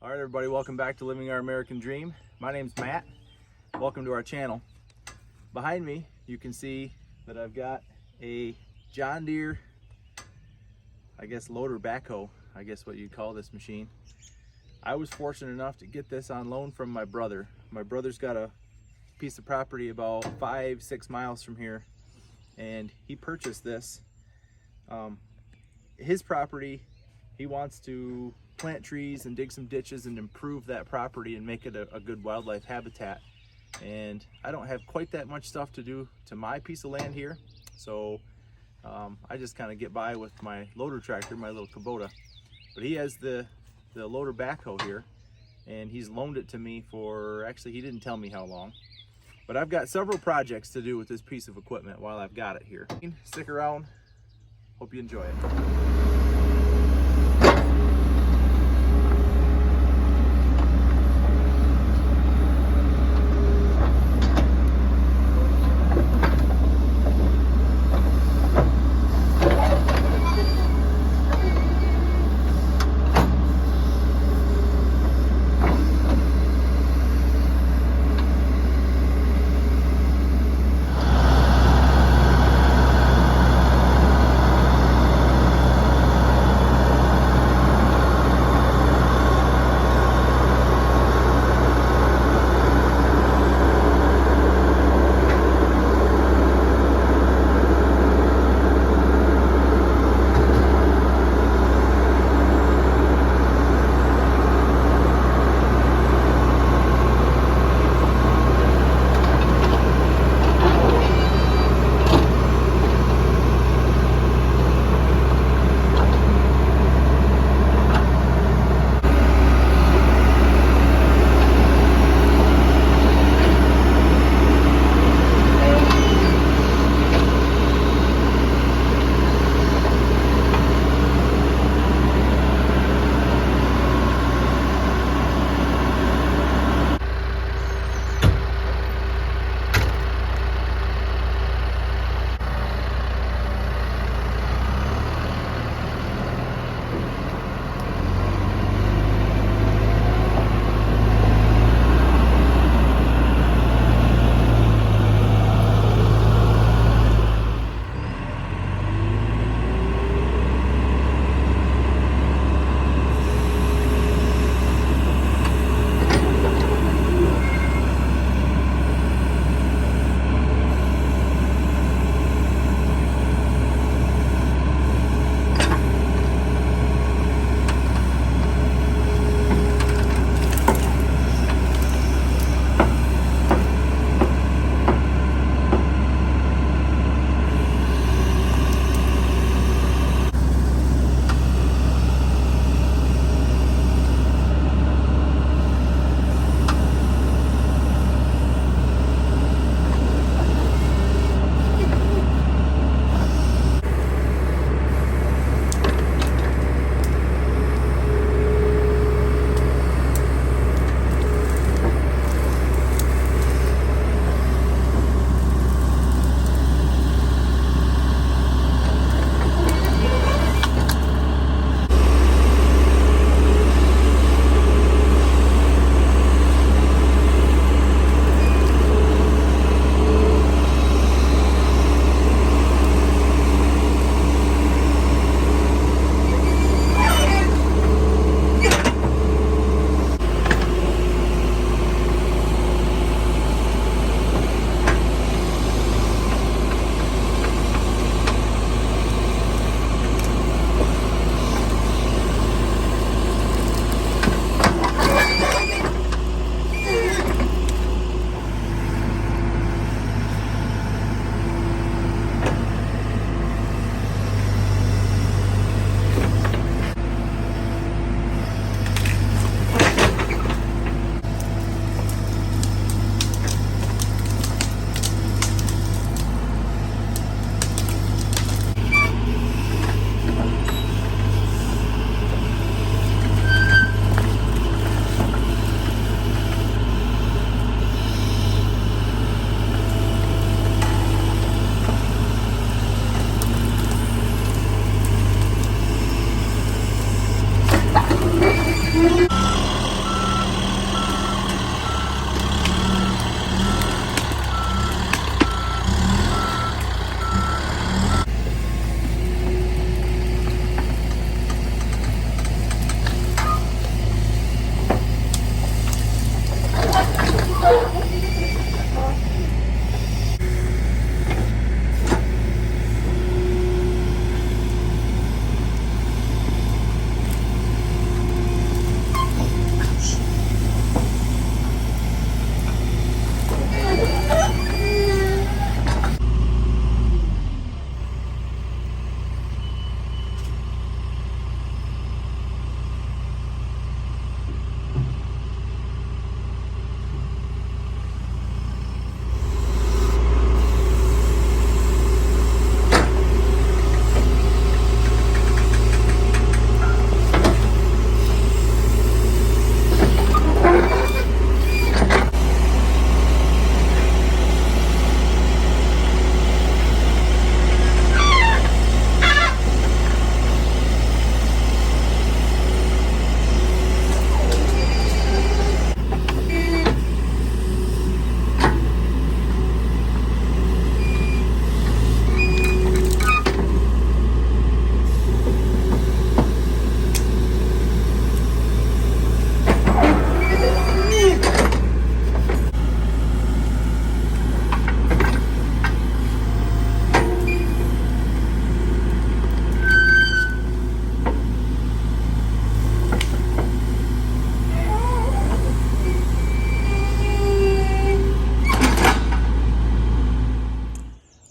All right, everybody, welcome back to Living Our American Dream. My name's Matt. Welcome to our channel. Behind me, you can see that I've got a John Deere, I guess loader backhoe, I guess what you'd call this machine. I was fortunate enough to get this on loan from my brother. My brother's got a piece of property about 5-6 miles from here, and he purchased this. His property, he wants to plant trees and dig some ditches and improve that property and make it a good wildlife habitat. And I don't have quite that much stuff to do to my piece of land here, so I just kind of get by with my loader tractor, my little Kubota. But he has the loader backhoe here, and he's loaned it to me for, actually he didn't tell me how long, but I've got several projects to do with this piece of equipment while I've got it here. Stick around, hope you enjoy it.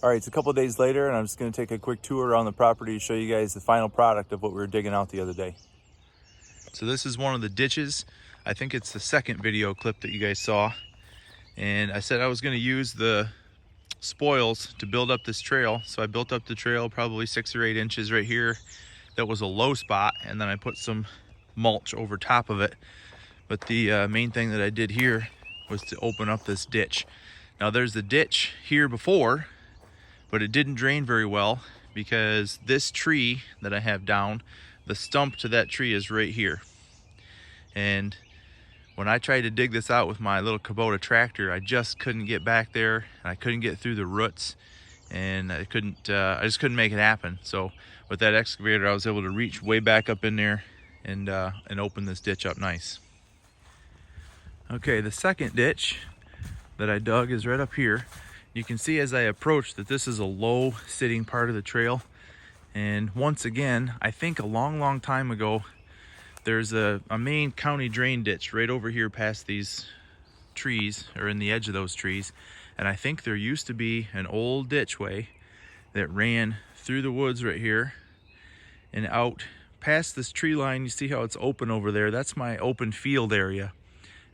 All right, it's a couple of days later, and I'm just going to take a quick tour around the property to show you guys the final product of what we were digging out the other day. So this is one of the ditches. I think it's the second video clip that you guys saw. And I said I was going to use the spoils to build up this trail. So I built up the trail probably 6 or 8 inches right here. That was a low spot, and then I put some mulch over top of it. But the main thing that I did here was to open up this ditch. Now there's the ditch here before, but it didn't drain very well because this tree that I have down, the stump to that tree is right here. And when I tried to dig this out with my little Kubota tractor, I just couldn't get back there, and I couldn't get through the roots, and I just couldn't make it happen. So with that excavator, I was able to reach way back up in there and open this ditch up nice. Okay, the second ditch that I dug is right up here. You can see as I approach that this is a low sitting part of the trail. And once again, I think a long time ago, there's a main county drain ditch right over here past these trees, or in the edge of those trees. And I think there used to be an old ditchway that ran through the woods right here and out past this tree line. You see how it's open over there? That's my open field area.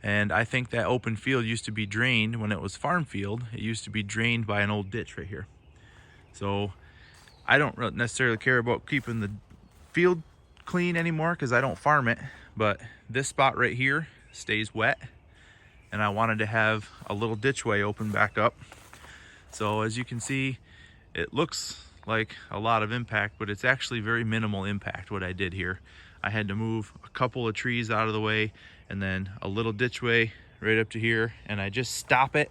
And I think that open field used to be drained when it was farm field. It used to be drained by an old ditch right here. So I don't necessarily care about keeping the field clean anymore because I don't farm it, but this spot right here stays wet, and I wanted to have a little ditchway open back up. So as you can see, it looks like a lot of impact, but it's actually very minimal impact what I did here. I had to move a couple of trees out of the way and then a little ditchway right up to here, and I just stop it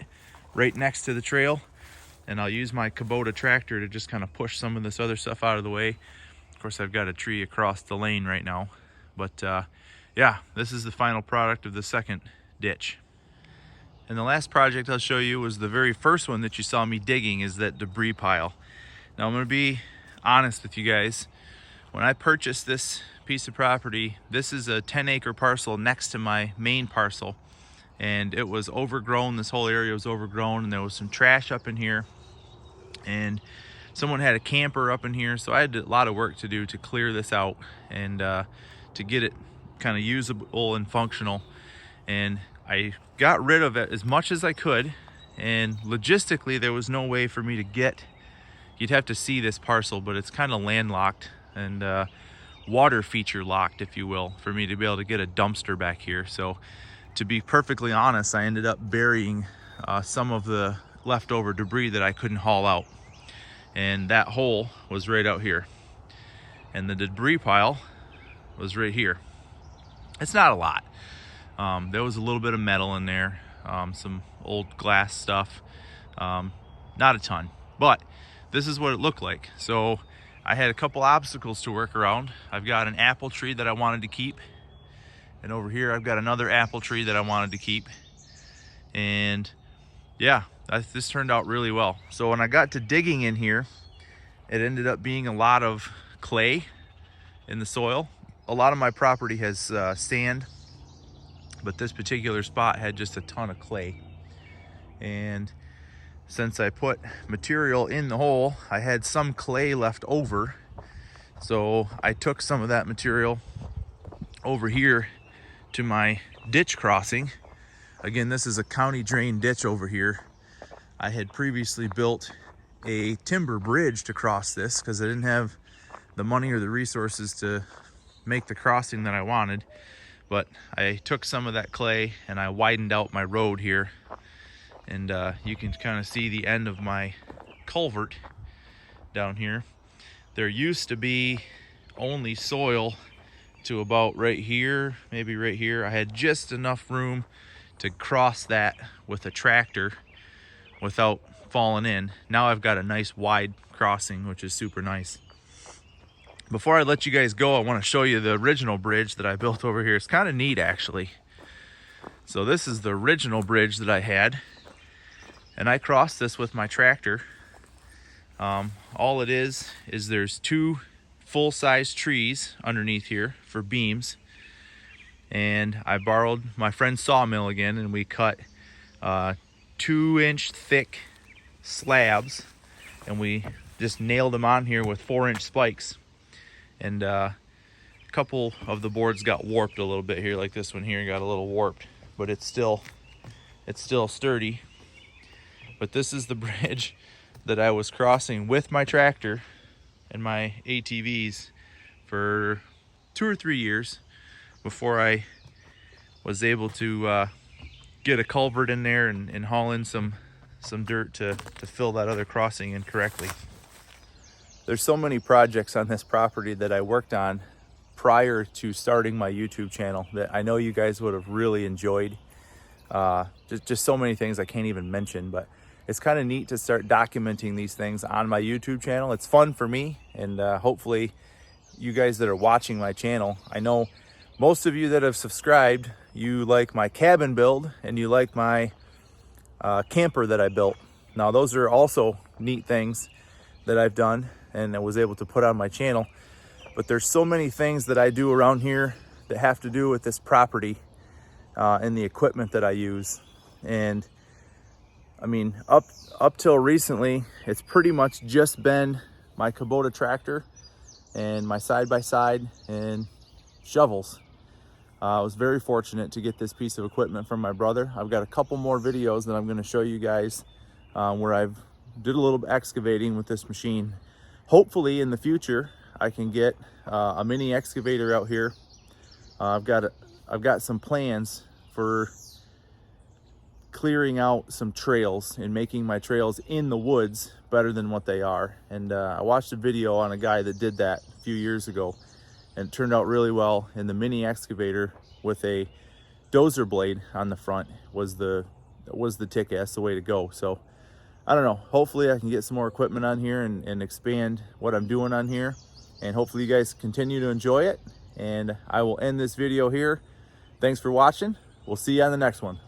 right next to the trail, and I'll use my Kubota tractor to just kind of push some of this other stuff out of the way. Of course, I've got a tree across the lane right now, but yeah, this is the final product of the second ditch. And the last project I'll show you was the very first one that you saw me digging, is that debris pile. Now I'm going to be honest with you guys. When I purchased this piece of property, this is a 10-acre parcel next to my main parcel, and it was overgrown. This whole area was overgrown, and there was some trash up in here, and someone had a camper up in here, so I had a lot of work to do to clear this out and to get it kind of usable and functional. And I got rid of it as much as I could, and logistically there was no way for me to get, you'd have to see this parcel, but it's kind of landlocked and water feature locked, if you will, for me to be able to get a dumpster back here. So to be perfectly honest, I ended up burying some of the leftover debris that I couldn't haul out, and that hole was right out here, and the debris pile was right here. It's not a lot. There was a little bit of metal in there, some old glass stuff, not a ton, but this is what it looked like. So I had a couple obstacles to work around. I've got an apple tree that I wanted to keep, and over here I've got another apple tree that I wanted to keep. And yeah, this turned out really well. So when I got to digging in here, it ended up being a lot of clay in the soil. A lot of my property has sand, but this particular spot had just a ton of clay. And since I put material in the hole, I had some clay left over. So I took some of that material over here to my ditch crossing. Again, this is a county drain ditch over here. I had previously built a timber bridge to cross this because I didn't have the money or the resources to make the crossing that I wanted. But I took some of that clay and I widened out my road here. And you can kind of see the end of my culvert down here. There used to be only soil to about right here, maybe right here. I had just enough room to cross that with a tractor without falling in. Now I've got a nice wide crossing, which is super nice. Before I let you guys go, I want to show you the original bridge that I built over here. It's kind of neat, actually. So this is the original bridge that I had, and I crossed this with my tractor. All it is there's 2 full-size trees underneath here for beams, and I borrowed my friend's sawmill again, and we cut 2-inch thick slabs and we just nailed them on here with 4-inch spikes. And a couple of the boards got warped a little bit here, like this one here got a little warped, but it's still sturdy. But this is the bridge that I was crossing with my tractor and my ATVs for 2 or 3 years before I was able to get a culvert in there and haul in some dirt to fill that other crossing in correctly. There's so many projects on this property that I worked on prior to starting my YouTube channel that I know you guys would have really enjoyed. Just so many things I can't even mention, but it's kind of neat to start documenting these things on my YouTube channel. It's fun for me, and hopefully you guys that are watching my channel, I know most of you that have subscribed, you like my cabin build and you like my camper that I built. Now those are also neat things that I've done and I was able to put on my channel, but there's so many things that I do around here that have to do with this property and the equipment that I use. And I mean, up till recently, it's pretty much just been my Kubota tractor and my side-by-side and shovels. I was very fortunate to get this piece of equipment from my brother. I've got a couple more videos that I'm going to show you guys where I've did a little excavating with this machine. Hopefully in the future I can get a mini excavator out here. I've got some plans for clearing out some trails and making my trails in the woods better than what they are. And I watched a video on a guy that did that a few years ago, and it turned out really well. And the mini excavator with a dozer blade on the front was the ticket. That's the way to go. So I don't know, hopefully I can get some more equipment on here and expand what I'm doing on here, and hopefully you guys continue to enjoy it. And I will end this video here. Thanks for watching. We'll see you on the next one.